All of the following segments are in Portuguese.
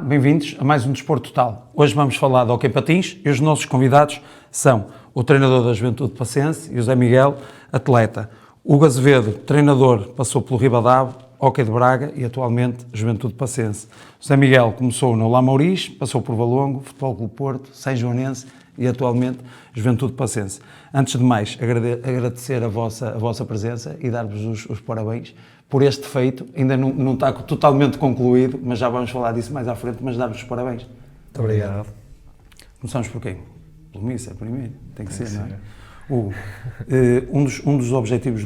Bem-vindos a mais um Desporto Total. Hoje vamos falar de hóquei patins e os nossos convidados são o treinador da Juventude Passense e o Zé Miguel, atleta. Hugo Azevedo, treinador, passou pelo Ribadave, hóquei de Braga e atualmente Juventude Passense. O Zé Miguel começou no Lamouris, passou por Valongo, Futebol Clube Porto, São Joanense e atualmente Juventude Passense. Antes de mais, agradecer a vossa presença e dar-vos os parabéns por este feito. Ainda não está totalmente concluído, mas já vamos falar disso mais à frente, mas dar-vos os parabéns. Muito obrigado. Começamos por quem? Pelo Missa, primeiro. Tem que ser, não é? Um dos objetivos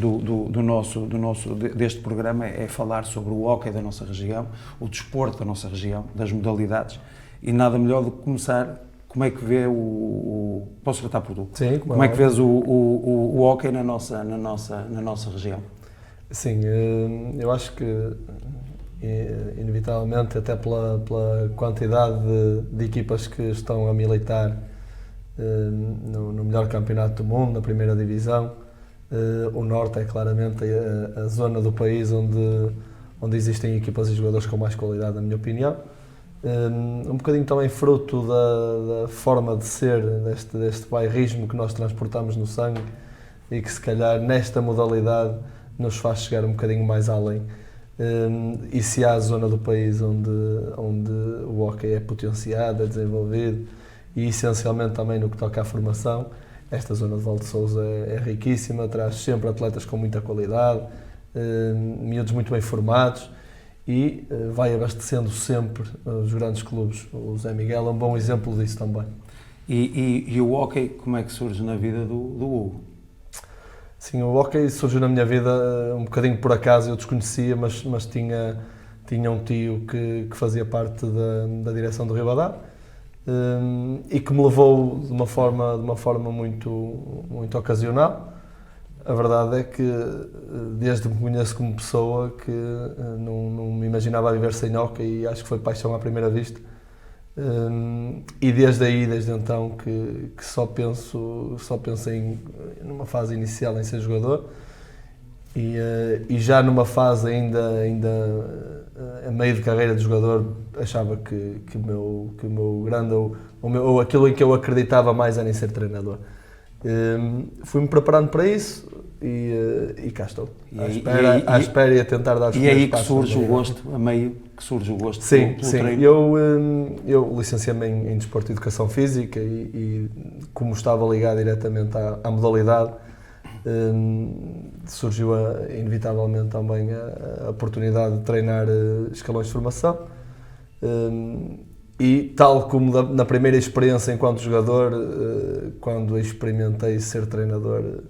deste programa é falar sobre o hóquei da nossa região, o desporto da nossa região, das modalidades, e nada melhor do que começar. Como é que vê Posso tratar por tu? Sim, como é que vês o hóquei na nossa região? Sim, eu acho que, inevitavelmente, até pela quantidade de equipas que estão a militar no melhor campeonato do mundo, na primeira divisão, o Norte é claramente a zona do país onde existem equipas e jogadores com mais qualidade, na minha opinião. Um bocadinho também fruto da forma de ser deste bairrismo que nós transportamos no sangue e que se calhar nesta modalidade nos faz chegar um bocadinho mais além. E se há a zona do país onde o hóquei é potenciado, é desenvolvido e essencialmente também no que toca à formação, esta zona de Valde Sousa é riquíssima, traz sempre atletas com muita qualidade, miúdos muito bem formados, e vai abastecendo sempre os grandes clubes. O Zé Miguel é um bom exemplo disso também. E o hóquei, como é que surge na vida do Hugo? Sim, o hóquei surgiu na minha vida um bocadinho por acaso, eu desconhecia, mas tinha um tio que fazia parte da direção do Ribadave e que me levou de uma forma muito ocasional. A verdade é que, desde que me conheço como pessoa, que não me imaginava viver sem hóquei e acho que foi paixão à primeira vista. E desde então, que só penso numa fase inicial em ser jogador e já numa fase ainda a meio de carreira de jogador, achava que o meu grande, ou aquilo em que eu acreditava mais era em ser treinador. Fui-me preparando para isso e cá estou, à espera e a tentar dar os primeiros passos. E aí que surge o gosto, a meio que surge o gosto pelo treino? Eu licenciei-me em Desporto e Educação Física e como estava ligado diretamente à modalidade, surgiu inevitavelmente também a oportunidade de treinar escalões de formação. E tal como na primeira experiência enquanto jogador, quando experimentei ser treinador,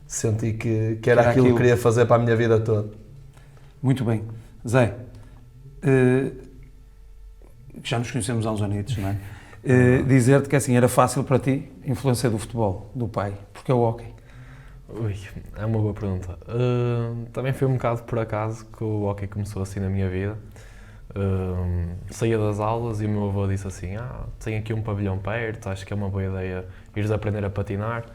senti que era aquilo que queria fazer para a minha vida toda. Muito bem. Zé, já nos conhecemos há uns anitos, não é? Dizer-te que assim, era fácil para ti, influência do futebol, do pai, porque é o hóquei? Ui, é uma boa pergunta. Também foi um bocado por acaso que o hóquei começou assim na minha vida. Saía das aulas e o meu avô disse assim: tenho aqui um pavilhão perto, acho que é uma boa ideia ires aprender a patinar.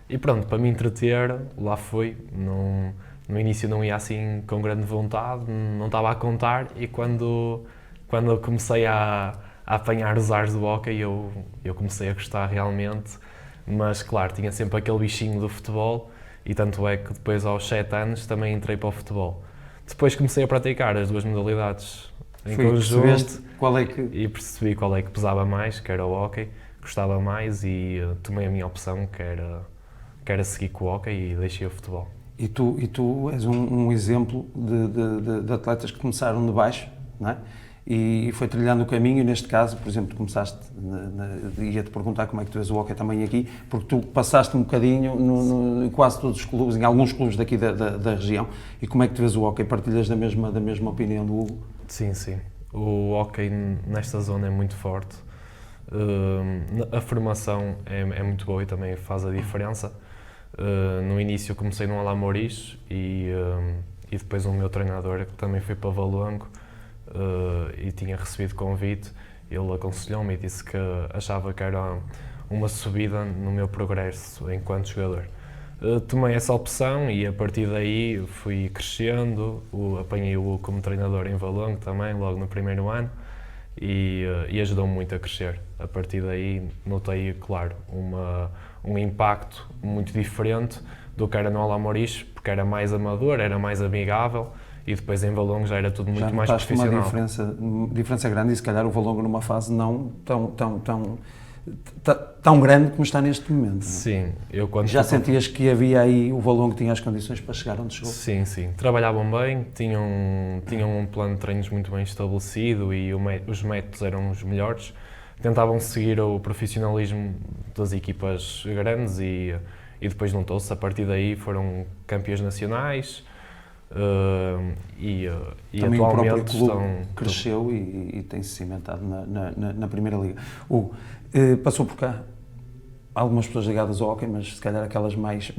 E pronto, para me entreter, lá fui. No início não ia assim com grande vontade, não estava a contar, e quando eu comecei a apanhar os ares do hóquei, eu comecei a gostar realmente. Mas claro, tinha sempre aquele bichinho do futebol, e tanto é que depois aos 7 anos também entrei para o futebol. Depois comecei a praticar as duas modalidades em conjunto, e percebi qual é que pesava mais, que era o hóquei, gostava mais, e tomei a minha opção, que era seguir com o hóquei, e deixei o futebol. E tu és um exemplo de atletas que começaram de baixo, não é? E foi trilhando o caminho, e neste caso, por exemplo, tu começaste, ia-te perguntar como é que tu vês o hóquei também aqui, porque tu passaste um bocadinho em quase todos os clubes, em alguns clubes daqui da região, e como é que tu vês o hóquei? Partilhas da mesma opinião do Hugo? Sim. O hóquei nesta zona é muito forte. A formação é muito boa e também faz a diferença. No início comecei no Lamouris e depois o meu treinador, que também foi para Valongo, e tinha recebido convite, ele aconselhou-me e disse que achava que era uma subida no meu progresso enquanto jogador. Tomei essa opção e a partir daí fui crescendo, apanhei-o como treinador em Valongo também, logo no primeiro ano, e ajudou-me muito a crescer. A partir daí notei, claro, um impacto muito diferente do que era no Alamoriz, porque era mais amador, era mais amigável, e depois em Valongo já era tudo muito mais profissional. Uma diferença grande, e se calhar o Valongo numa fase não tão grande como está neste momento. Sim, eu quando já sentias que havia aí, o Valongo tinha as condições para chegar onde chegou? Sim, sim. Trabalhavam bem, tinham um plano de treinos muito bem estabelecido e os métodos eram os melhores. Tentavam seguir o profissionalismo das equipas grandes e depois notou-se. A partir daí foram campeões nacionais e também atualmente o próprio clube cresceu e tem-se cimentado na Primeira Liga. Passou por cá algumas pessoas ligadas ao hóquei, mas se calhar aquelas mais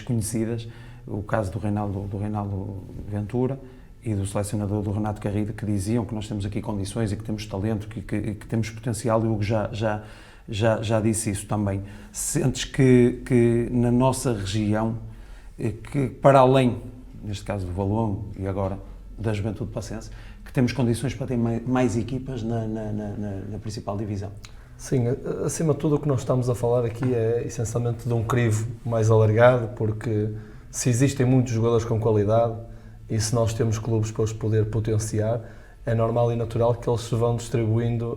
conhecidas, o caso do Reinaldo Ventura e do selecionador do Renato Garrido, que diziam que nós temos aqui condições e que temos talento, que temos potencial, e o Hugo já disse isso também. Sentes que na nossa região, que para além, neste caso do Valongo e agora da Juventude Passense, que temos condições para ter mais equipas na principal divisão? Sim, acima de tudo o que nós estamos a falar aqui é essencialmente de um crivo mais alargado, porque se existem muitos jogadores com qualidade e se nós temos clubes para os poder potenciar, é normal e natural que eles se vão distribuindo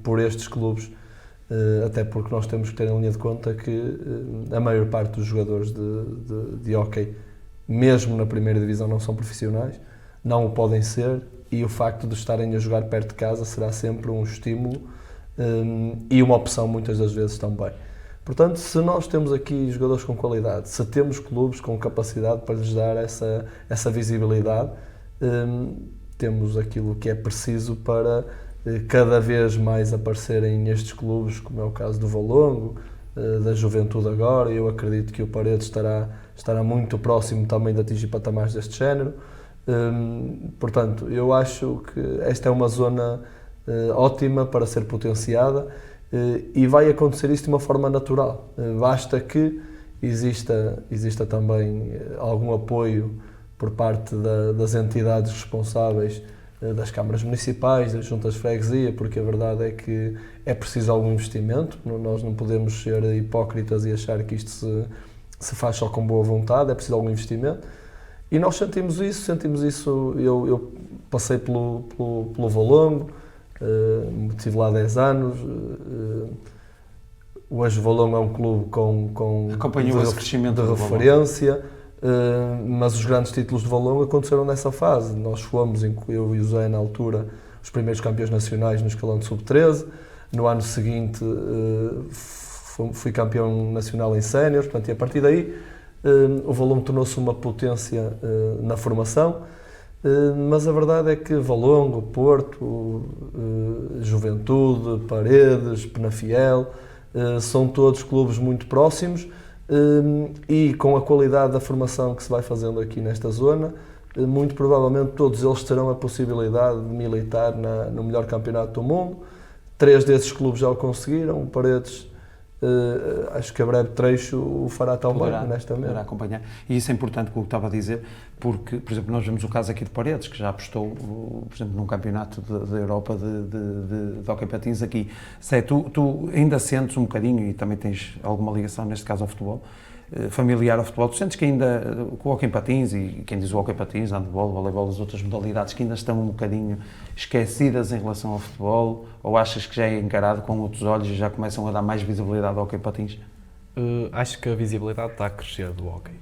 por estes clubes, até porque nós temos que ter em linha de conta que a maior parte dos jogadores de hóquei, mesmo na primeira divisão, não são profissionais, não o podem ser, e o facto de estarem a jogar perto de casa será sempre um estímulo e uma opção muitas das vezes também. Portanto, se nós temos aqui jogadores com qualidade, se temos clubes com capacidade para lhes dar essa visibilidade, temos aquilo que é preciso para cada vez mais aparecerem nestes clubes, como é o caso do Valongo, da Juventude agora, e eu acredito que o Paredes estará muito próximo também de atingir patamares deste género. Portanto, eu acho que esta é uma zona ótima para ser potenciada e vai acontecer isso de uma forma natural. Basta que exista também algum apoio por parte das entidades responsáveis, das câmaras municipais, das juntas de freguesia, porque a verdade é que é preciso algum investimento. Nós não podemos ser hipócritas e achar que isto se faz só com boa vontade, é preciso algum investimento. E nós sentimos isso. Eu passei pelo Valongo, estive lá 10 anos. Hoje o Valongo é um clube com acompanhou esse crescimento de referência, mas os grandes títulos de Valongo aconteceram nessa fase. Nós fomos, eu e o Zé na altura, os primeiros campeões nacionais no escalão de sub-13. No ano seguinte fui campeão nacional em séniores, portanto, e a partir daí o Valongo tornou-se uma potência na formação, mas a verdade é que Valongo, Porto, Juventude, Paredes, Penafiel, são todos clubes muito próximos e com a qualidade da formação que se vai fazendo aqui nesta zona, muito provavelmente todos eles terão a possibilidade de militar no melhor campeonato do mundo. 3 desses clubes já o conseguiram, o Paredes acho que a breve trecho o fará tão bem, honestamente. Poderá acompanhar. E isso é importante, o que estava a dizer, porque, por exemplo, nós vemos o caso aqui de Paredes, que já apostou, por exemplo, num campeonato da Europa de hóquei patins aqui. Sei, tu ainda sentes um bocadinho, e também tens alguma ligação, neste caso, ao futebol, familiar ao futebol, tu sentes que ainda, com o hóquei patins, e quem diz o hóquei patins, handebol, voleibol, as outras modalidades, que ainda estão um bocadinho esquecidas em relação ao futebol, ou achas que já é encarado com outros olhos e já começam a dar mais visibilidade ao hóquei patins? Acho que a visibilidade está a crescer do hóquei.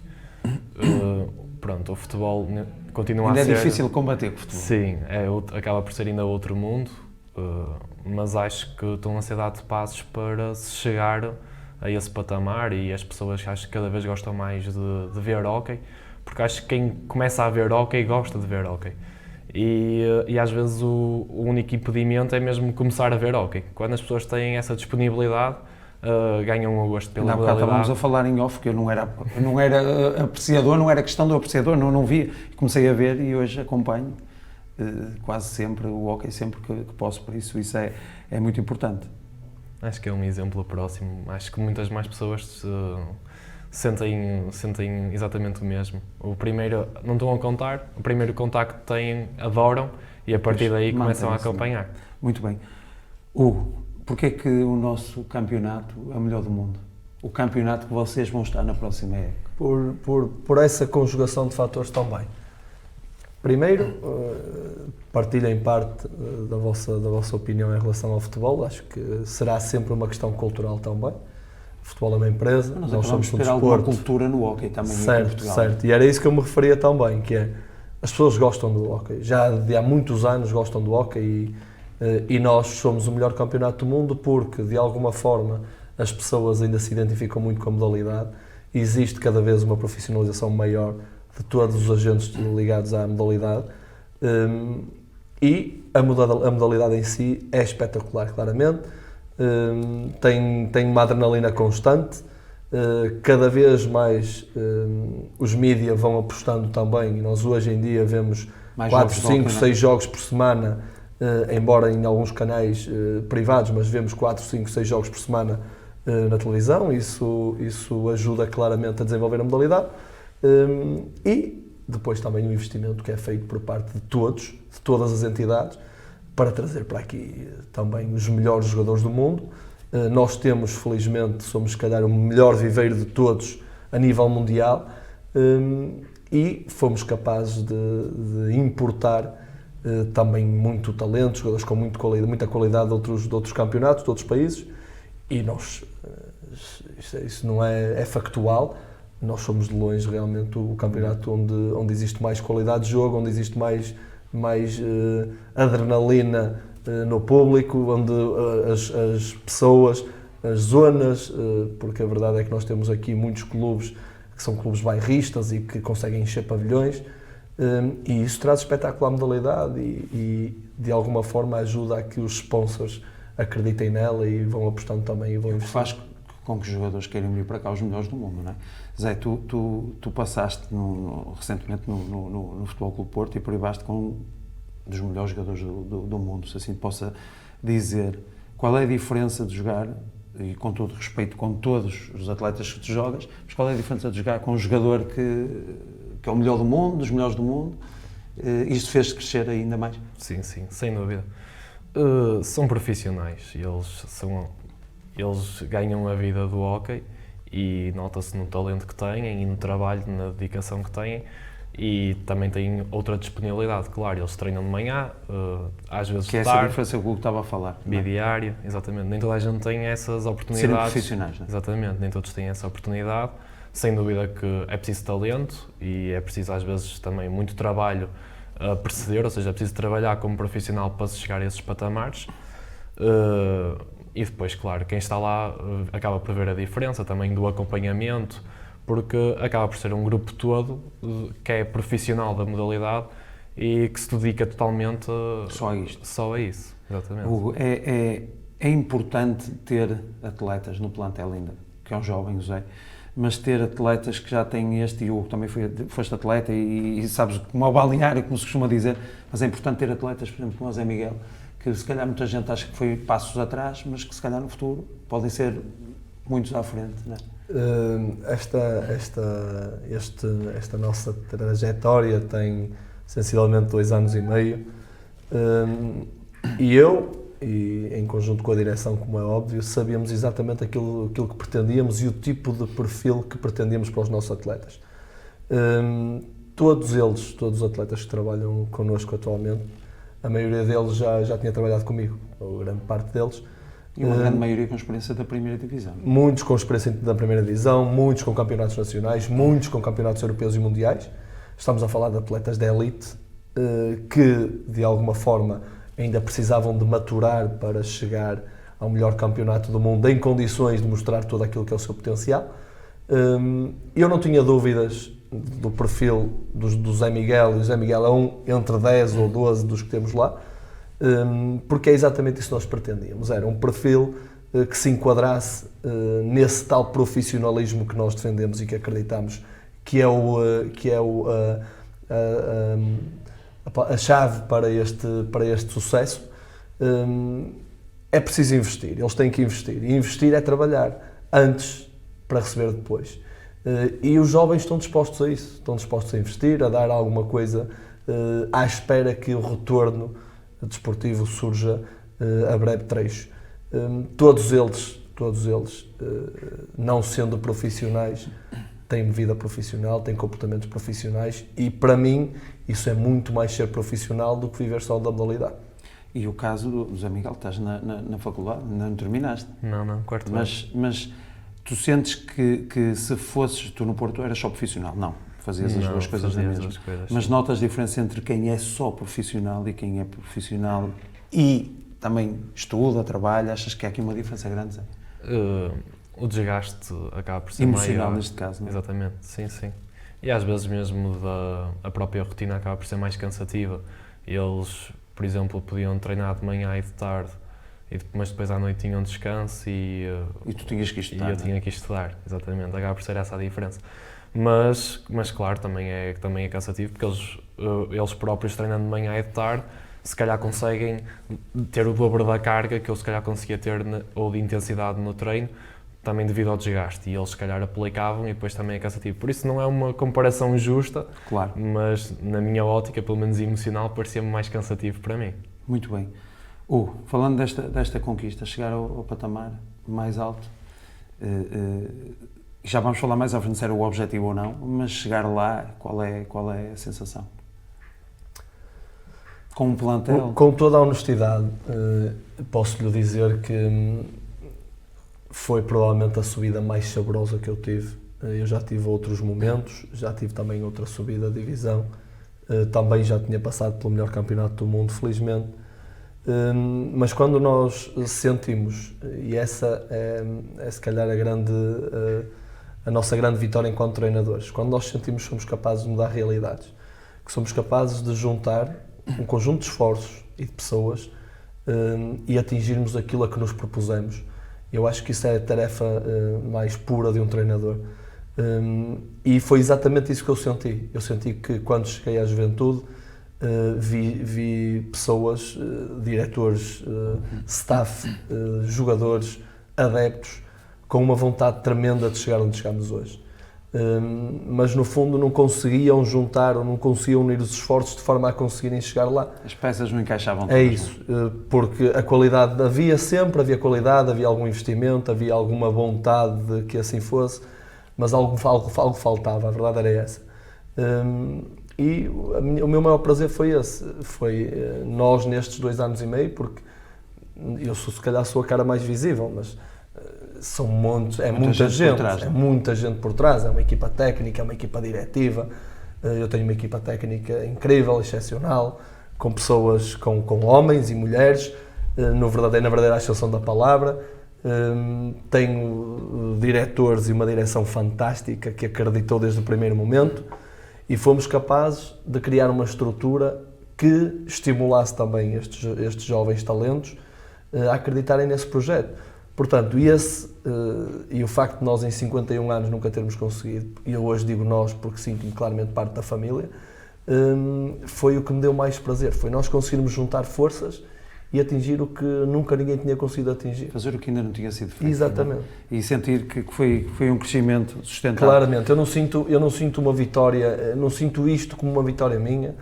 Pronto, o futebol continua ainda a ser... é difícil combater com o futebol. Sim, acaba por ser ainda outro mundo, mas acho que estão a ser dados passos para se chegar a esse patamar, e as pessoas acho que cada vez gostam mais de ver hóquei, porque acho que quem começa a ver hóquei gosta de ver hóquei. E às vezes o único impedimento é mesmo começar a ver hóquei. Quando as pessoas têm essa disponibilidade, ganham o gosto pela modalidade. Estávamos a falar em off, que eu não era apreciador, não era questão do apreciador, não via. Comecei a ver e hoje acompanho quase sempre o hóquei, sempre que posso, por isso é muito importante. Acho que é um exemplo próximo. Acho que muitas mais pessoas sentem exatamente o mesmo. O primeiro, não estão a contar, o primeiro contacto que têm, adoram e a partir daí começam a acompanhar. Muito bem. Hugo, porquê é que o nosso campeonato é o melhor do mundo? O campeonato que vocês vão estar na próxima época? Por essa conjugação de fatores também. Primeiro, partilho em parte da vossa opinião em relação ao futebol. Acho que será sempre uma questão cultural também. O futebol é uma empresa, nós somos um ter alguma desporto. cultura no hóquei também em Portugal. Certo. E era isso que eu me referia também, que é, as pessoas gostam do hóquei. Já há muitos anos gostam do hóquei e nós somos o melhor campeonato do mundo porque, de alguma forma, as pessoas ainda se identificam muito com a modalidade. Existe cada vez uma profissionalização maior de todos os agentes ligados à modalidade e a modalidade em si é espetacular, claramente. Tem uma adrenalina constante, cada vez mais os mídias vão apostando também, e nós hoje em dia vemos Mais 4, jogos 5, 6 jogos por semana, embora em alguns canais privados, mas vemos 4, 5, 6 jogos por semana na televisão. Isso ajuda claramente a desenvolver a modalidade. E depois também o investimento que é feito por parte de todas as entidades, para trazer para aqui também os melhores jogadores do mundo. Nós temos, felizmente, somos se calhar o melhor viveiro de todos a nível mundial e fomos capazes de importar também muito talento, jogadores com muita qualidade de outros campeonatos, de outros países, e nós, isso não é factual. Nós somos de longe realmente o campeonato onde existe mais qualidade de jogo, onde existe mais adrenalina no público, onde as pessoas, as zonas, porque a verdade é que nós temos aqui muitos clubes que são clubes bairristas e que conseguem encher pavilhões, e isso traz espetáculo à modalidade e de alguma forma ajuda a que os sponsors acreditem nela e vão apostando também e vão investir. Faz com que os jogadores queiram vir para cá, os melhores do mundo, não é? Zé, tu passaste recentemente no Futebol Clube Porto e privaste com um dos melhores jogadores do mundo, se assim possa dizer. Qual é a diferença de jogar, e com todo respeito com todos os atletas que tu jogas, mas qual é a diferença de jogar com um jogador que é o melhor do mundo, dos melhores do mundo? Isto fez-te crescer ainda mais? Sim, sem dúvida. São profissionais, eles ganham a vida do hóquei e nota-se no talento que têm e no trabalho, na dedicação que têm, e também têm outra disponibilidade, claro, eles treinam de manhã, às vezes que é essa diferença que o Hugo estava a falar. Bidiário, exatamente, nem toda a gente tem essas oportunidades. Serem profissionais, não é? Exatamente, nem todos têm essa oportunidade, sem dúvida que é preciso talento e é preciso às vezes também muito trabalho a preceder, ou seja, é preciso trabalhar como profissional para se chegar a esses patamares. E depois, claro, quem está lá acaba por ver a diferença também do acompanhamento, porque acaba por ser um grupo todo que é profissional da modalidade e que se dedica totalmente só a isso. Exatamente. Hugo, é importante ter atletas no plantel ainda, que é um jovem, José, mas ter atletas que já têm e Hugo também foste atleta e sabes, como é o balneário, como se costuma dizer, mas é importante ter atletas, por exemplo, como o Zé Miguel, que se calhar muita gente acha que foi passos atrás, mas que se calhar no futuro podem ser muitos à frente, não é? Esta nossa trajetória tem sensivelmente 2 anos e meio, e em conjunto com a direção, como é óbvio, sabíamos exatamente aquilo que pretendíamos e o tipo de perfil que pretendíamos para os nossos atletas. Todos os atletas que trabalham connosco atualmente, a maioria deles já tinha trabalhado comigo, ou grande parte deles. E uma grande maioria com experiência da primeira divisão. Muitos com experiência da primeira divisão, muitos com campeonatos nacionais, muitos com campeonatos europeus e mundiais. Estamos a falar de atletas da elite que, de alguma forma, ainda precisavam de maturar para chegar ao melhor campeonato do mundo em condições de mostrar todo aquilo que é o seu potencial. Eu não tinha dúvidas do perfil do Zé Miguel, e o Zé Miguel é entre 10 ou 12 dos que temos lá, porque é exatamente isso que nós pretendíamos. Era um perfil que se enquadrasse nesse tal profissionalismo que nós defendemos e que acreditamos que é a chave para este sucesso. É preciso investir, eles têm que investir, e investir é trabalhar antes para receber depois. E os jovens estão dispostos a isso, estão dispostos a investir, a dar alguma coisa à espera que o retorno desportivo surja a breve trecho. Todos eles, não sendo profissionais, têm vida profissional, têm comportamentos profissionais e, para mim, isso é muito mais ser profissional do que viver só da modalidade. E o caso do Zé Miguel, estás na faculdade, ainda não terminaste. Não, quarto ano. Mas tu sentes que se fosses tu no Porto eras só profissional? Não, fazias as duas coisas na mesma. Mas notas diferença entre quem é só profissional e quem é profissional e também estuda, trabalha? Achas que há aqui uma diferença grande, Zé? O desgaste acaba por ser emocional maior. neste caso, não é? Exatamente, sim. E às vezes mesmo a própria rotina acaba por ser mais cansativa. Eles, por exemplo, podiam treinar de manhã e de tarde, mas depois à noite tinham descanso e tu tinhas que estudar. E eu tinha que estudar, exatamente. Acaba por ser essa a diferença. Mas claro, também é cansativo, porque eles próprios treinando de manhã e de tarde, se calhar conseguem ter o dobro da carga que eu se calhar conseguia ter, ou de intensidade no treino, também devido ao desgaste, e eles se calhar aplicavam e depois também é cansativo. Por isso não é uma comparação justa, claro, mas na minha ótica, pelo menos emocional, parecia-me mais cansativo para mim. Muito bem. Falando desta conquista, chegar ao patamar mais alto, já vamos falar mais à frente se era o objetivo ou não, mas chegar lá, qual é a sensação? Com um plantel? Com toda a honestidade, posso-lhe dizer que foi provavelmente a subida mais saborosa que eu tive. Eu já tive outros momentos, já tive também outra subida de divisão, também já tinha passado pelo melhor campeonato do mundo, felizmente. Mas quando nós sentimos, e essa é se calhar a nossa grande vitória enquanto treinadores, quando nós sentimos que somos capazes de mudar realidades, que somos capazes de juntar um conjunto de esforços e de pessoas e atingirmos aquilo a que nos propusemos. Eu acho que isso é a tarefa mais pura de um treinador. E foi exatamente isso que eu senti. Eu senti que quando cheguei à juventude vi pessoas, diretores, staff, jogadores, adeptos, com uma vontade tremenda de chegar onde chegamos hoje. Mas no fundo não conseguiam juntar ou não conseguiam unir os esforços de forma a conseguirem chegar lá. As peças não encaixavam todas. É isso, porque a qualidade havia qualidade, havia algum investimento, havia alguma vontade de que assim fosse, mas algo faltava, a verdade era essa. E o meu maior prazer foi esse, nós nestes 2 anos e meio, porque eu se calhar sou a cara mais visível, mas são muita gente por trás, é uma equipa técnica, é uma equipa diretiva, eu tenho uma equipa técnica incrível, excepcional, com pessoas, com homens e mulheres, na verdadeira ascensão da palavra, tenho diretores e uma direção fantástica que acreditou desde o primeiro momento e fomos capazes de criar uma estrutura que estimulasse também estes jovens talentos a acreditarem nesse projeto. Portanto, e o facto de nós em 51 anos nunca termos conseguido, e eu hoje digo nós porque sinto-me claramente parte da família, foi o que me deu mais prazer, foi nós conseguirmos juntar forças e atingir o que nunca ninguém tinha conseguido atingir. Fazer o que ainda não tinha sido feito. Exatamente. Não é? E sentir que foi um crescimento sustentável. Claramente, eu não sinto uma vitória, não sinto isto como uma vitória minha,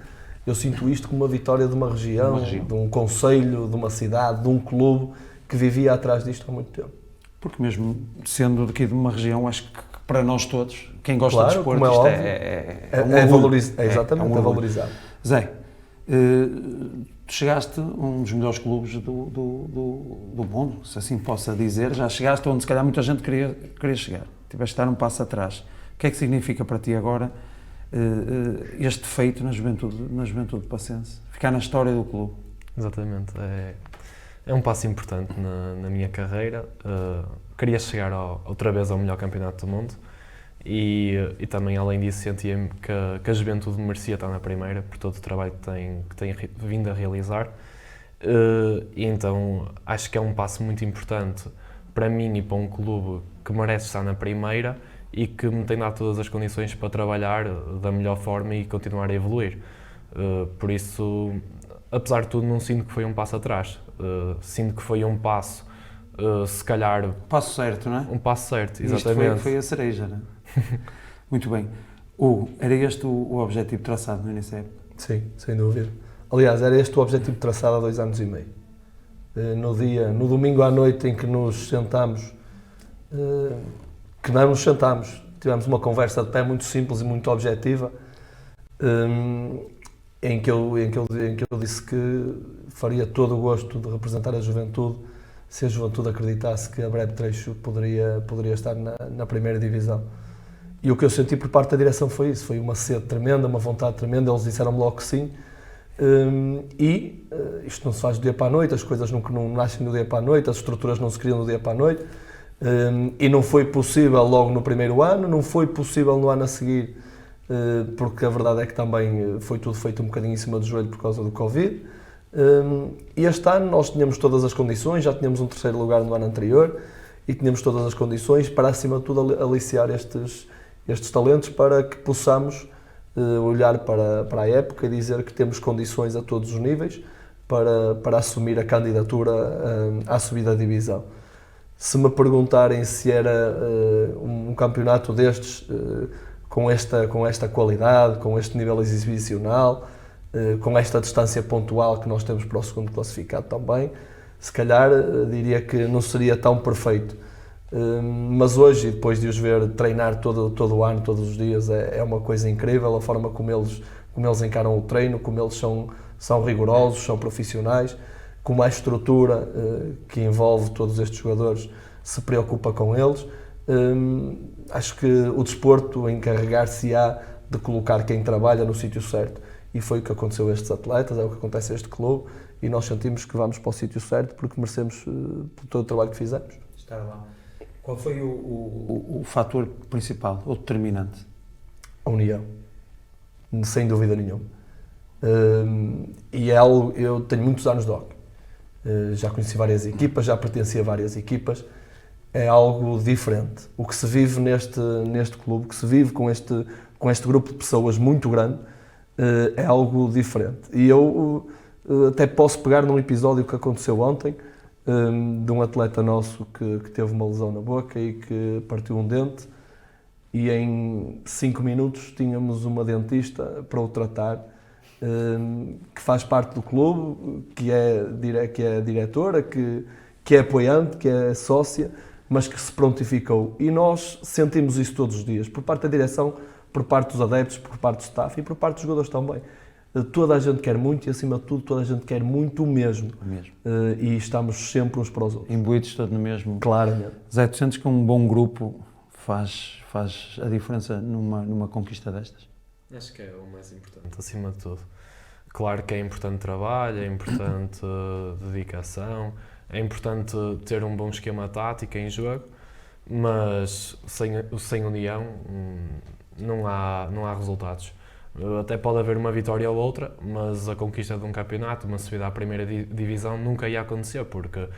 eu sinto isto como uma vitória de uma região, de um concelho, de uma cidade, de um clube que vivia atrás disto há muito tempo. Porque mesmo sendo daqui de uma região, acho que para nós todos, quem gosta de desporto, isto é valorizado. Zé, tu chegaste a um dos melhores clubes do mundo, se assim possa dizer, já chegaste onde se calhar muita gente queria chegar, tiveste de dar um passo atrás. O que é que significa para ti agora este feito na juventude passense? Ficar na história do clube? Exatamente, é um passo importante na minha carreira. Queria chegar outra vez ao melhor campeonato do mundo e também, além disso, sentia-me que a juventude merecia estar na primeira por todo o trabalho que tem vindo a realizar. E então acho que é um passo muito importante para mim e para um clube que merece estar na primeira e que me tem dado todas as condições para trabalhar da melhor forma e continuar a evoluir. Por isso, apesar de tudo, não sinto que foi um passo atrás. Sinto que foi um passo, se calhar... Passo certo, não é? Um passo certo, exatamente. Isto foi a cereja, não é? Muito bem. Hugo, era este o objetivo traçado no início da época? Sim, sem dúvida. Aliás, era este o objetivo traçado há 2 anos e meio. No domingo à noite em que nos sentámos, tivemos uma conversa de pé muito simples e muito objetiva, em que eu disse que faria todo o gosto de representar a juventude se a juventude acreditasse que a breve trecho poderia estar na primeira divisão. E o que eu senti por parte da direção foi isso, foi uma sede tremenda, uma vontade tremenda, eles disseram-me logo que sim. Isto não se faz do dia para a noite, as coisas não nascem do dia para a noite, as estruturas não se criam do dia para a noite, e não foi possível logo no primeiro ano, não foi possível no ano a seguir, porque a verdade é que também foi tudo feito um bocadinho em cima do joelho por causa do Covid. E este ano nós tínhamos todas as condições, já tínhamos um 3º lugar no ano anterior e tínhamos todas as condições para, acima de tudo, aliciar estes talentos para que possamos olhar para a época e dizer que temos condições a todos os níveis para assumir a candidatura à subida da divisão. Se me perguntarem se era um campeonato destes com esta qualidade, com este nível exibicional, com esta distância pontual que nós temos para o segundo classificado também, se calhar diria que não seria tão perfeito. Mas hoje, depois de os ver treinar todo o ano, todos os dias, é uma coisa incrível a forma como eles encaram o treino, como eles são rigorosos, são profissionais, como a estrutura que envolve todos estes jogadores se preocupa com eles. Acho que o desporto encarregar-se-á de colocar quem trabalha no sítio certo, e foi o que aconteceu a estes atletas, é o que acontece a este clube, e nós sentimos que vamos para o sítio certo porque merecemos por todo o trabalho que fizemos. Estar lá. Qual foi o fator principal, ou determinante? A união, sem dúvida nenhuma. E é algo, eu tenho muitos anos de hockey, já conheci várias equipas, já pertenci a várias equipas, é algo diferente. O que se vive neste clube, o que se vive com este grupo de pessoas muito grande, é algo diferente. E eu até posso pegar num episódio que aconteceu ontem, de um atleta nosso que teve uma lesão na boca e que partiu um dente, e em 5 minutos tínhamos uma dentista para o tratar, que faz parte do clube, que é diretora, que é apoiante, que é sócia, mas que se prontificou. E nós sentimos isso todos os dias, por parte da direção, por parte dos adeptos, por parte do staff e por parte dos jogadores também. Toda a gente quer muito e, acima de tudo, toda a gente quer muito o mesmo. E estamos sempre uns para os outros. Imbuídos todos no mesmo. Claramente. Zé, tu sentes que um bom grupo faz a diferença numa conquista destas? Acho que é o mais importante, acima de tudo. Claro que é importante trabalho, é importante dedicação, é importante ter um bom esquema tático em jogo, mas sem união não há resultados. Até pode haver uma vitória ou outra, mas a conquista de um campeonato, uma subida à primeira divisão, nunca ia acontecer, porque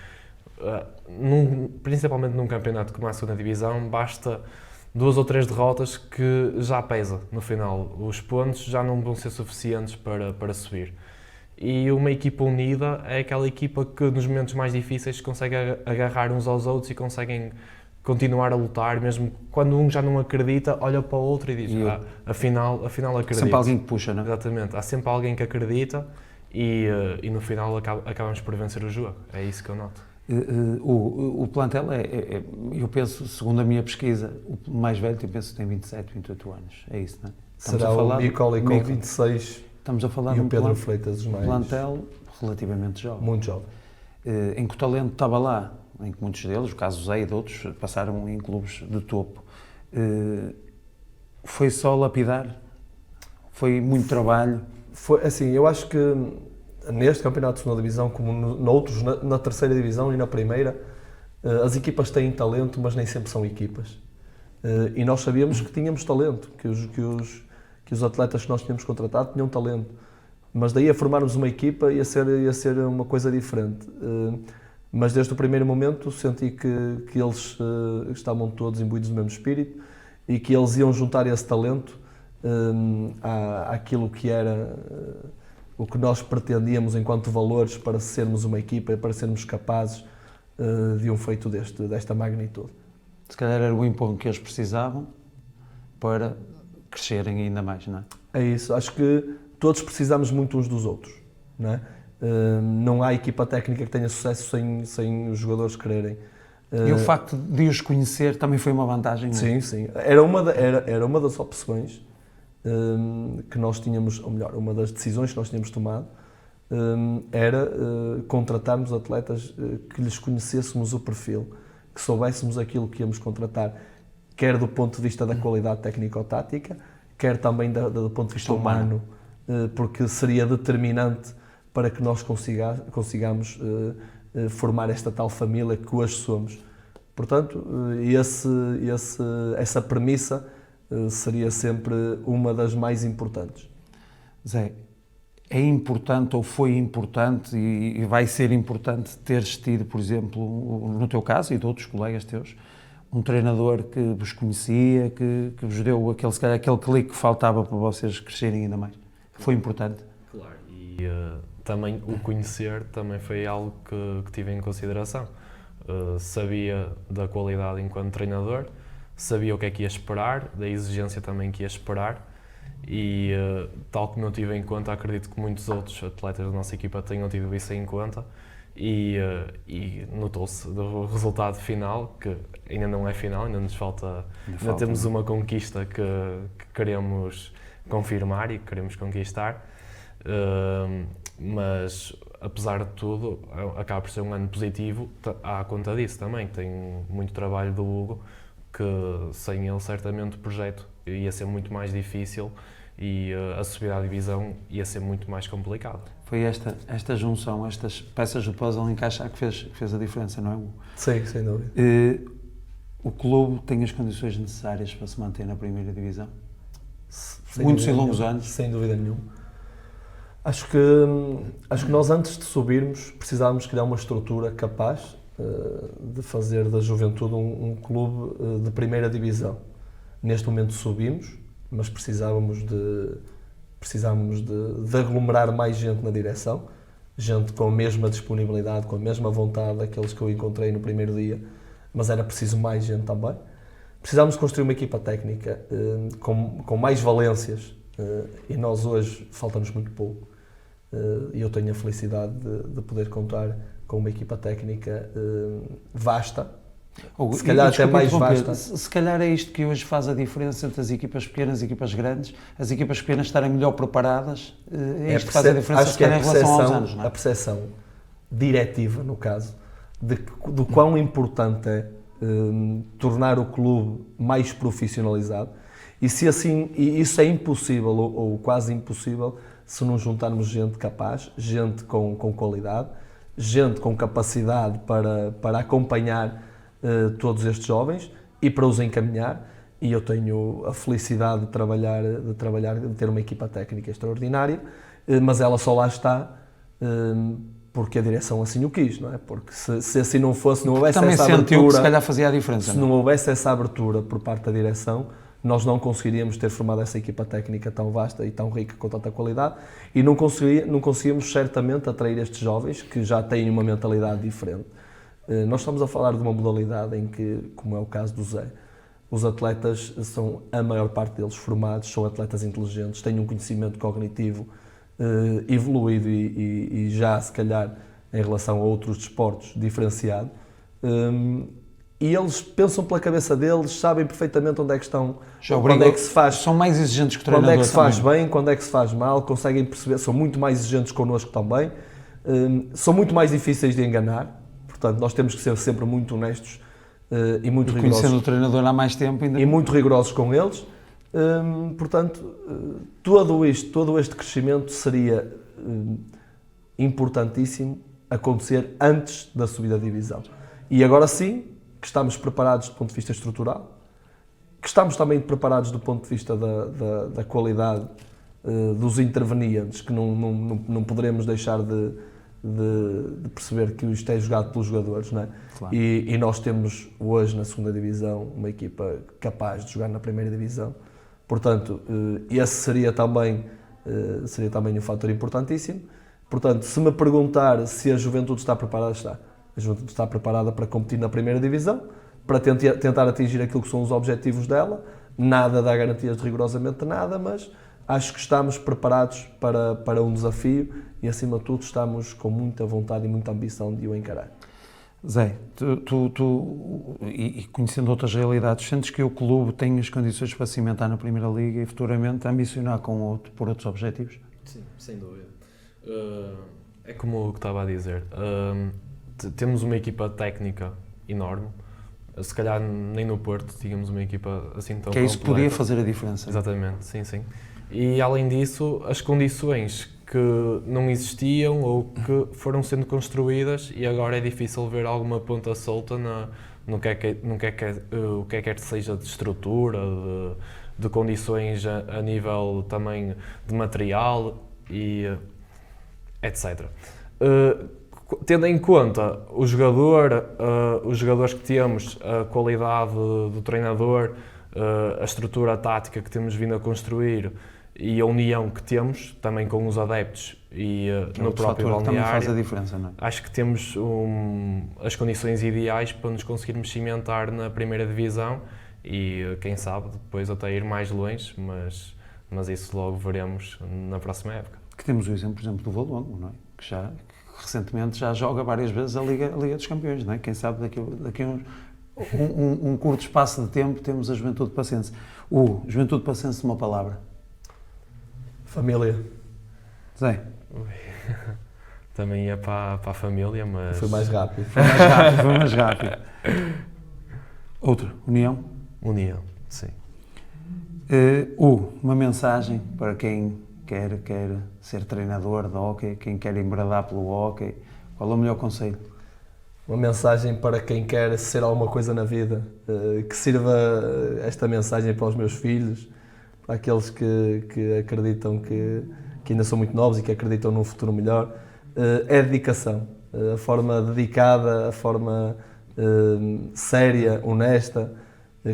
principalmente num campeonato como a segunda divisão, basta 2 ou 3 derrotas que já pesa no final. Os pontos já não vão ser suficientes para subir. E uma equipa unida é aquela equipa que nos momentos mais difíceis consegue agarrar uns aos outros e conseguem continuar a lutar, mesmo quando um já não acredita, olha para o outro e diz, afinal acredito. Sempre alguém que puxa, não é? Exatamente, há sempre alguém que acredita e no final acabamos por vencer o jogo, é isso que eu noto. O plantel eu penso, segundo a minha pesquisa, o mais velho, eu penso que tem 27, 28 anos, é isso, não é? Será o Micoli com 26 estamos a falar e o Pedro Freitas, os mais... plantel relativamente jovem. Muito jovem. Em que o talento estava lá, em que muitos deles, o caso do Zé e de outros, passaram em clubes de topo. Foi só lapidar? Foi muito trabalho? Foi, assim, eu acho que neste campeonato de segunda divisão, como noutros, na terceira divisão e na primeira, as equipas têm talento, mas nem sempre são equipas. E nós sabíamos que tínhamos talento, que os atletas que nós tínhamos contratado tinham talento. Mas daí a formarmos uma equipa ia ser uma coisa diferente. Mas desde o primeiro momento senti que eles estavam todos imbuídos do mesmo espírito e que eles iam juntar esse talento àquilo que era o que nós pretendíamos enquanto valores para sermos uma equipa e para sermos capazes de um feito desta magnitude. Se calhar era o empurro que eles precisavam para crescerem ainda mais, não é? É isso, acho que todos precisamos muito uns dos outros, não é? Não há equipa técnica que tenha sucesso sem os jogadores quererem. E o facto de os conhecer também foi uma vantagem? Sim, sim. Era uma das opções que nós tínhamos, ou melhor, uma das decisões que nós tínhamos tomado, era contratarmos atletas que lhes conhecêssemos o perfil, que soubéssemos aquilo que íamos contratar, quer do ponto de vista da qualidade técnico-tática, quer também do ponto de vista humano, porque seria determinante para que nós consigamos formar esta tal família que hoje somos. Portanto, essa premissa seria sempre uma das mais importantes. Zé, é importante ou foi importante e vai ser importante teres tido, por exemplo, no teu caso e de outros colegas teus, um treinador que vos conhecia, que vos deu aquele clique que faltava para vocês crescerem ainda mais? Foi importante? Claro. E também o conhecer também foi algo que tive em consideração. Sabia da qualidade enquanto treinador, sabia o que é que ia esperar, da exigência também que ia esperar e, tal como eu tive em conta, acredito que muitos outros atletas da nossa equipa tenham tido isso em conta e notou-se do resultado final, que ainda não é final, ainda nos falta, ainda temos uma conquista que queremos confirmar e que queremos conquistar, mas apesar de tudo, acaba por ser um ano positivo à conta disso também. Tem muito trabalho do Hugo, que sem ele certamente o projeto ia ser muito mais difícil e a subida à divisão ia ser muito mais complicado. Foi esta junção, estas peças do puzzle encaixar que fez a diferença, não é, Hugo? Sim, sem dúvida. O clube tem as condições necessárias para se manter na primeira divisão? Muitos e longos anos? Sem dúvida nenhuma. Acho que nós, antes de subirmos, precisávamos criar uma estrutura capaz de fazer da Juventude um clube de primeira divisão. Neste momento subimos, mas precisávamos de aglomerar mais gente na direção, gente com a mesma disponibilidade, com a mesma vontade daqueles que eu encontrei no primeiro dia, mas era preciso mais gente também. Precisávamos construir uma equipa técnica com mais valências e nós hoje falta-nos muito pouco. E eu tenho a felicidade de poder contar com uma equipa técnica vasta, se calhar até mais vasta. Se calhar é isto que hoje faz a diferença entre as equipas pequenas e as equipas grandes, as equipas pequenas estarem melhor preparadas, é isto que faz a diferença, se calhar, em relação aos anos, não é? A percepção diretiva, no caso, do quão importante é tornar o clube mais profissionalizado, e se assim, e isso é impossível ou quase impossível se não juntarmos gente capaz, gente com qualidade, gente com capacidade para acompanhar todos estes jovens e para os encaminhar. E eu tenho a felicidade de ter uma equipa técnica extraordinária, mas ela só lá está porque a direção assim o quis, não é? Porque se assim não fosse, não houvesse também essa sentiu abertura, que se calhar fazia a diferença. se não houvesse essa abertura por parte da direção, nós não conseguiríamos ter formado essa equipa técnica tão vasta e tão rica com tanta qualidade e não conseguíamos certamente atrair estes jovens que já têm uma mentalidade diferente. Nós estamos a falar de uma modalidade em que, como é o caso do Zé, os atletas são, a maior parte deles, formados, são atletas inteligentes, têm um conhecimento cognitivo evoluído e já, se calhar, em relação a outros desportos, diferenciado. E eles pensam pela cabeça deles, sabem perfeitamente onde é que estão, quando é que se faz, são mais exigentes que o treinador. quando é que se faz também. bem, quando é que se faz mal, conseguem perceber, são muito mais exigentes connosco também, são muito mais difíceis de enganar, portanto nós temos que ser sempre muito honestos e muito rigorosos. Conhecendo o treinador há mais tempo ainda. E muito rigorosos com eles, portanto todo este crescimento seria importantíssimo acontecer antes da subida da divisão. E agora sim, que estamos preparados do ponto de vista estrutural, que estamos também preparados do ponto de vista da qualidade dos intervenientes, que não poderemos deixar de perceber que isto é jogado pelos jogadores, não é? Claro. E nós temos hoje na segunda divisão uma equipa capaz de jogar na primeira divisão, portanto esse seria também um fator importantíssimo. Portanto, se me perguntar se a Juventude está preparada, está. A Juventude está preparada para competir na primeira divisão, para tentar atingir aquilo que são os objetivos dela, nada dá garantias de rigorosamente nada, mas acho que estamos preparados para um desafio e, acima de tudo, estamos com muita vontade e muita ambição de o encarar. Zé, e conhecendo outras realidades, sentes que o clube tem as condições para cimentar na Primeira Liga e futuramente ambicionar por outros objetivos? Sim, sem dúvida. É como o que estava a dizer. Temos uma equipa técnica enorme. Se calhar nem no Porto tínhamos uma equipa assim tão completa. Que é isso que podia fazer a diferença. Exatamente, sim, sim. E além disso, as condições que não existiam ou que foram sendo construídas e agora é difícil ver alguma ponta solta no que quer que seja de estrutura, de condições a nível também de material e etc. Tendo em conta os jogadores que temos, a qualidade do treinador, a estrutura tática que temos vindo a construir e a união que temos, também com os adeptos e no próprio balneário, também faz a diferença, não é? acho que temos as condições ideais para nos conseguirmos cimentar na primeira divisão e quem sabe depois até ir mais longe, mas isso logo veremos na próxima época. Que temos o exemplo, por exemplo, do Valongo, não é? Que recentemente já joga várias vezes a Liga dos Campeões, não é? Quem sabe daqui a um curto espaço de tempo temos a Juventude Passense. Juventude Passense, uma palavra. Família. Zé? Também ia para a família, mas... Foi mais rápido. Foi mais rápido. Outro, União? União, sim. Uma mensagem para quem quer ser treinador de hóquei, quem quer embradar pelo hóquei, qual é o melhor conselho? Uma mensagem para quem quer ser alguma coisa na vida, que sirva esta mensagem para os meus filhos, para aqueles que acreditam que ainda são muito novos e que acreditam num futuro melhor, é dedicação. A forma dedicada, a forma séria, honesta,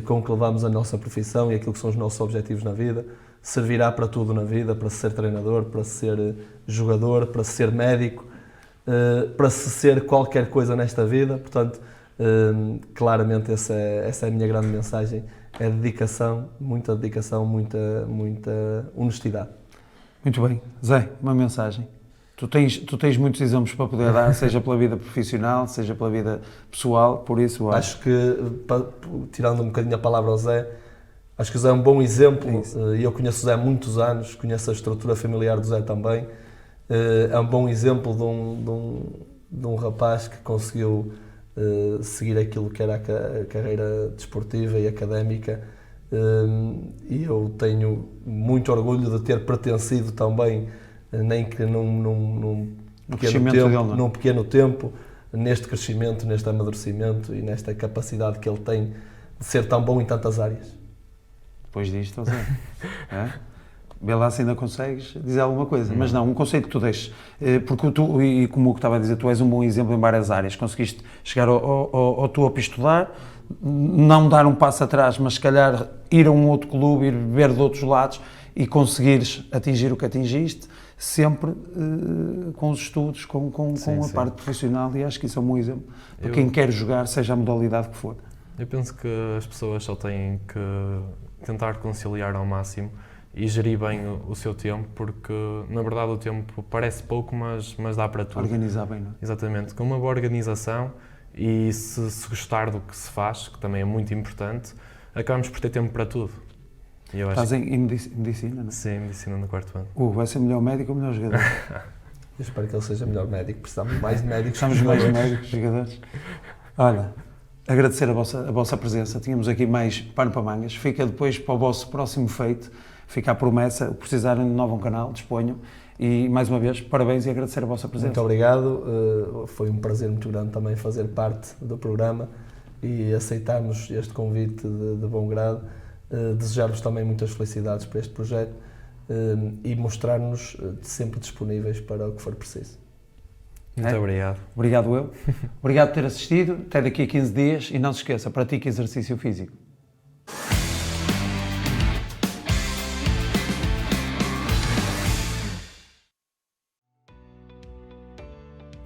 com que levamos a nossa profissão e aquilo que são os nossos objetivos na vida, servirá para tudo na vida, para ser treinador, para ser jogador, para ser médico, para se ser qualquer coisa nesta vida. Portanto, claramente essa é a minha grande mensagem, é dedicação, muita honestidade. Muito bem. Zé, uma mensagem. Tu tens muitos exemplos para poder dar, seja pela vida profissional, seja pela vida pessoal, por isso acho que, tirando um bocadinho a palavra ao Zé, acho que o Zé é um bom exemplo, e eu conheço o Zé há muitos anos, conheço a estrutura familiar do Zé também. É um bom exemplo de um rapaz que conseguiu seguir aquilo que era a carreira desportiva e académica, e eu tenho muito orgulho de ter pertencido também, nem que num pequeno tempo, neste crescimento, neste amadurecimento e nesta capacidade que ele tem de ser tão bom em tantas áreas. Depois disto, Zé, vê lá se ainda consegues dizer alguma coisa. Mas não, um conselho que tu deixes, porque tu, e como eu estava a dizer, tu és um bom exemplo em várias áreas, conseguiste chegar ao topo e estudar, não dar um passo atrás, mas se calhar ir a um outro clube, ir ver de outros lados e conseguires atingir o que atingiste, sempre com os estudos, com a parte profissional, e acho que isso é um bom exemplo para quem quer jogar, seja a modalidade que for. Eu penso que as pessoas só têm que tentar conciliar ao máximo e gerir bem o seu tempo, porque na verdade o tempo parece pouco, mas dá para tudo. Organizar bem, não é? Exatamente, com uma boa organização e se gostar do que se faz, que também é muito importante, acabamos por ter tempo para tudo. Estás em medicina, não é? Sim, medicina no 4º ano. Vai ser melhor médico ou melhor jogador? Eu espero que ele seja melhor médico, precisamos mais de médicos. Precisamos mais de médicos, jogadores. Olha, agradecer a vossa presença, tínhamos aqui mais pano para mangas, fica depois para o vosso próximo feito, fica a promessa, precisarem de novo canal, disponham, e mais uma vez, parabéns e agradecer a vossa presença. Muito obrigado, foi um prazer muito grande também fazer parte do programa e aceitarmos este convite de bom grado, desejar-vos também muitas felicidades para este projeto e mostrar-nos sempre disponíveis para o que for preciso. Muito obrigado. Obrigado eu. Obrigado por ter assistido. Até daqui a 15 dias e não se esqueça, pratique exercício físico.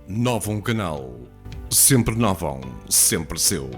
Novo Canal. Sempre Novão, sempre seu.